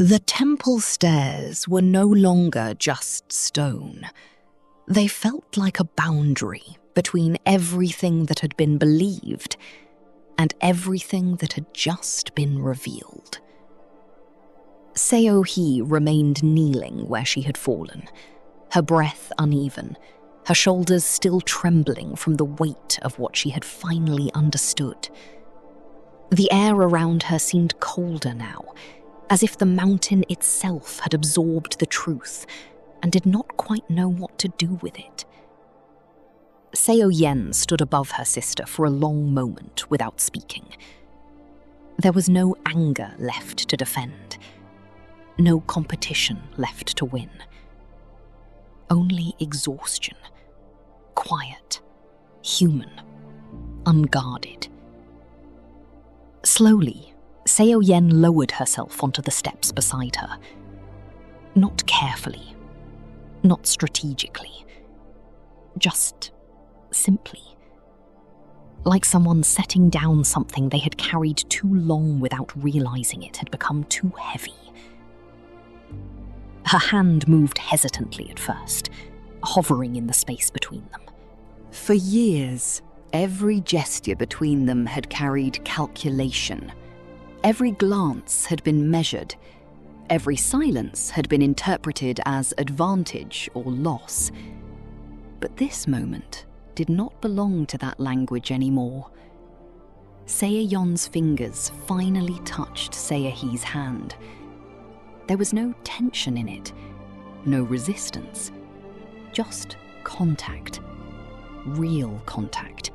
The temple stairs were no longer just stone. They felt like a boundary between everything that had been believed and everything that had just been revealed. Seo-hee remained kneeling where she had fallen, her breath uneven, her shoulders still trembling from the weight of what she had finally understood. The air around her seemed colder now, as if the mountain itself had absorbed the truth and did not quite know what to do with it. Seo-yeon stood above her sister for a long moment without speaking. There was no anger left to defend, no competition left to win. Only exhaustion, quiet, human, unguarded. Slowly, Seo-yeon lowered herself onto the steps beside her. Not carefully, not strategically, just simply. Like someone setting down something they had carried too long without realizing it had become too heavy. Her hand moved hesitantly at first, hovering in the space between them. For years, every gesture between them had carried calculation. Every glance had been measured. Every silence had been interpreted as advantage or loss. But this moment did not belong to that language anymore. Seo-yeon's fingers finally touched Seo-hee's hand. There was no tension in it, no resistance, just contact. Real contact.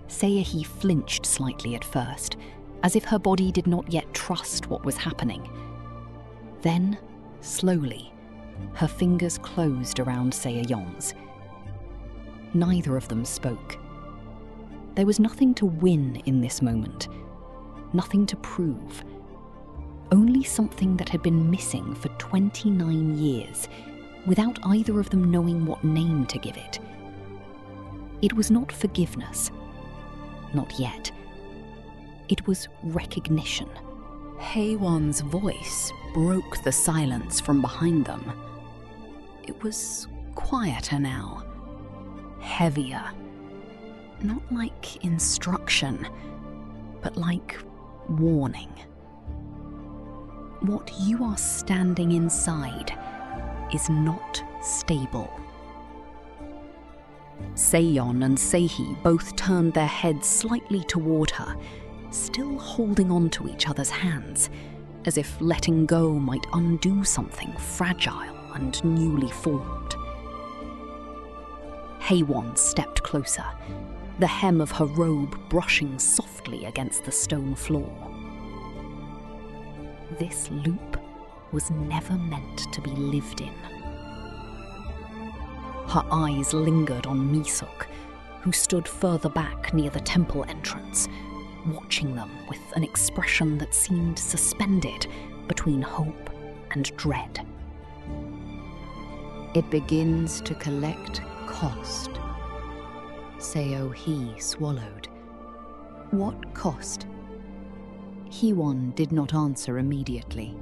Seo-hee flinched slightly at first, as if her body did not yet trust what was happening. Then, slowly, her fingers closed around Seo-yeon's. Neither of them spoke. There was nothing to win in this moment, nothing to prove. Only something that had been missing for 29 years, without either of them knowing what name to give it. It was not forgiveness. Not yet. It was recognition. Haewon's voice broke the silence from behind them. It was quieter now. Heavier. Not like instruction, but like warning. What you are standing inside is not stable. Seo-yeon and Seo-hee both turned their heads slightly toward her, still holding on to each other's hands, as if letting go might undo something fragile and newly formed. Haewon stepped closer, the hem of her robe brushing softly against the stone floor. This loop was never meant to be lived in. Her eyes lingered on Mi-suk, who stood further back near the temple entrance, watching them with an expression that seemed suspended between hope and dread. It begins to collect cost. Seo-hee swallowed. What cost? Haewon did not answer immediately,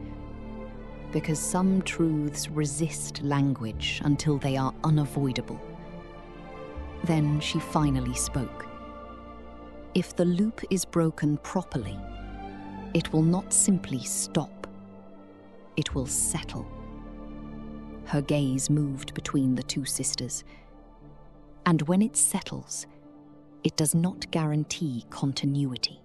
because some truths resist language until they are unavoidable. Then she finally spoke. If the loop is broken properly, it will not simply stop. It will settle. Her gaze moved between the two sisters. And when it settles, it does not guarantee continuity.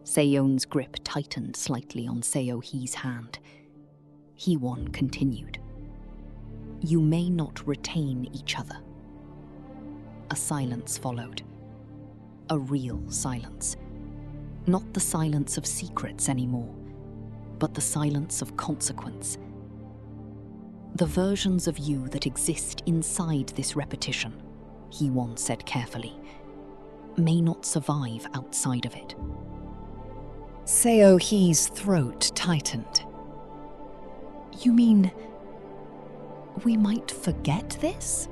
Seo-yeon's grip tightened slightly on Seo-hee's hand. Haewon continued. You may not retain each other. A silence followed. A real silence. Not the silence of secrets anymore, but the silence of consequence. The versions of you that exist inside this repetition, Haewon said carefully, may not survive outside of it. Seo-hee's throat tightened. You mean we might forget this?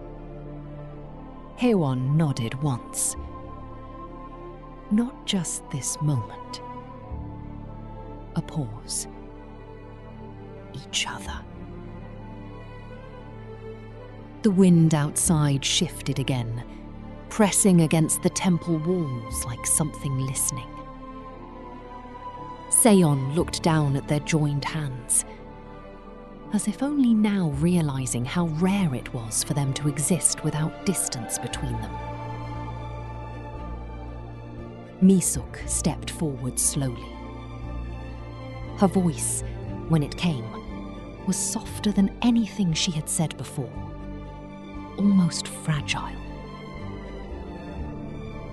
Haewon nodded once. Not just this moment. A pause. each other. The wind outside shifted again, pressing against the temple walls like something listening. Seo-yeon looked down at their joined hands, as if only now realizing how rare it was for them to exist without distance between them. Mi-suk stepped forward slowly. Her voice, when it came, was softer than anything she had said before, almost fragile.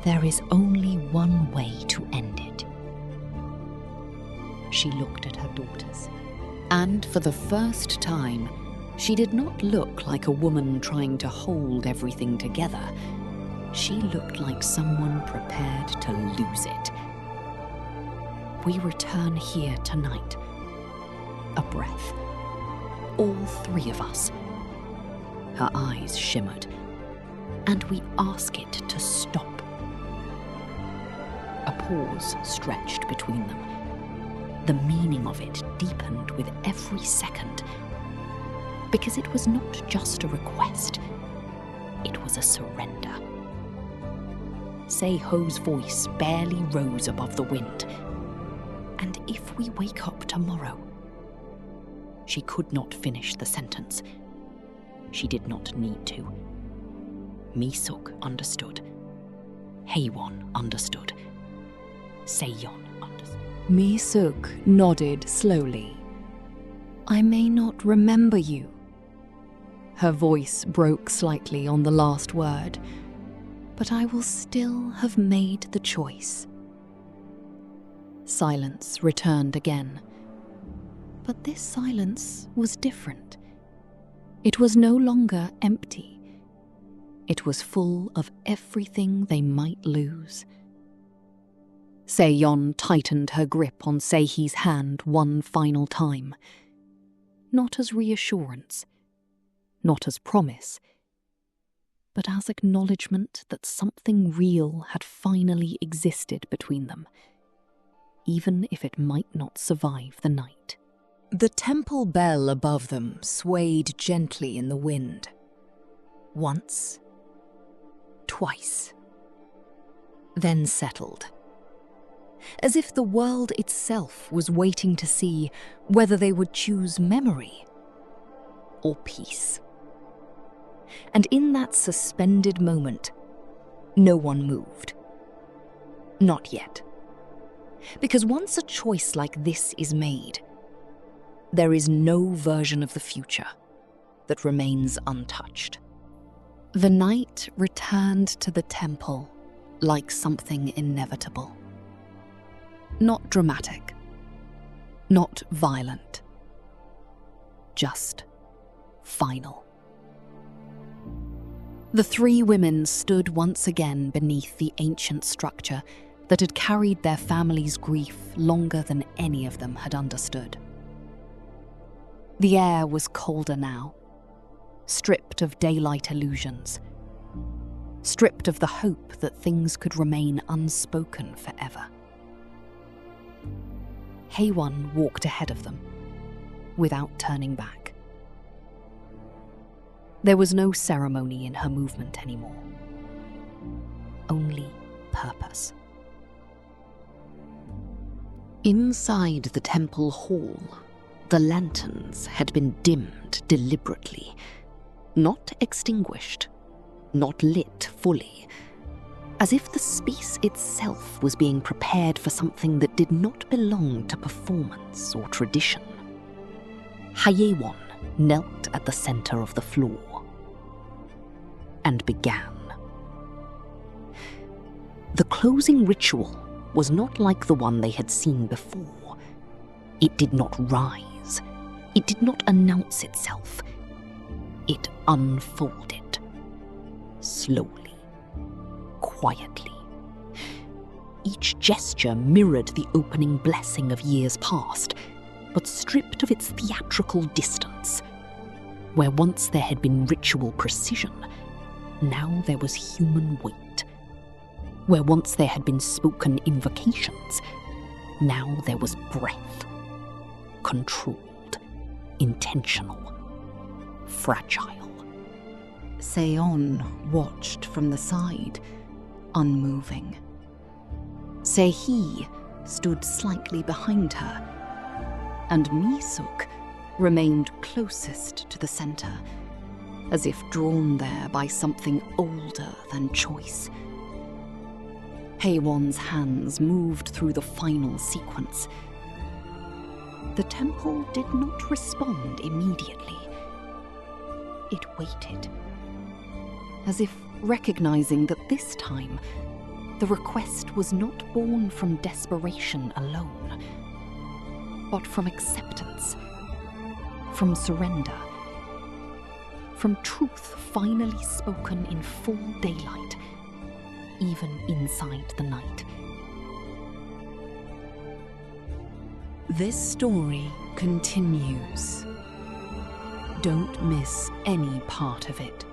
There is only one way to end it. She looked at her daughters, and for the first time, she did not look like a woman trying to hold everything together. She looked like someone prepared to lose it. We return here tonight. A breath. All three of us. Her eyes shimmered. And we ask it to stop. A pause stretched between them. The meaning of it deepened with every second. Because it was not just a request. It was a surrender. Seo-yeon's voice barely rose above the wind. And if we wake up tomorrow... She could not finish the sentence. She did not need to. Mi-suk understood. Haewon understood. Seo-yeon understood. Mi-suk nodded slowly. I may not remember you. Her voice broke slightly on the last word, but I will still have made the choice. Silence returned again. But this silence was different. It was no longer empty. It was full of everything they might lose. Seo-yeon tightened her grip on Sehye's hand one final time. Not as reassurance, not as promise, but as acknowledgement that something real had finally existed between them, even if it might not survive the night. The temple bell above them swayed gently in the wind. Once, twice, then settled. As if the world itself was waiting to see whether they would choose memory or peace. And in that suspended moment, no one moved. Not yet. Because once a choice like this is made, there is no version of the future that remains untouched. The night returned to the temple like something inevitable. Not dramatic, not violent, just final. The three women stood once again beneath the ancient structure that had carried their family's grief longer than any of them had understood. The air was colder now, stripped of daylight illusions, stripped of the hope that things could remain unspoken forever. Haewon walked ahead of them, without turning back. There was no ceremony in her movement anymore, only purpose. Inside the temple hall, the lanterns had been dimmed deliberately, not extinguished, not lit fully, as if the space itself was being prepared for something that did not belong to performance or tradition. Haewon knelt at the center of the floor and began. The closing ritual was not like the one they had seen before. It did not rise. It did not announce itself. It unfolded, slowly, quietly. Each gesture mirrored the opening blessing of years past, but stripped of its theatrical distance. Where once there had been ritual precision, now there was human weight. Where once there had been spoken invocations, now there was breath, controlled, intentional, fragile. Seo-yeon watched from the side, unmoving. Se-hee stood slightly behind her, and Mi-suk remained closest to the center, as if drawn there by something older than choice. Haewon's hands moved through the final sequence. The temple did not respond immediately. It waited, as if recognizing that this time the request was not born from desperation alone, but from acceptance, from surrender, from truth finally spoken in full daylight, even inside the night. This story continues. Don't miss any part of it.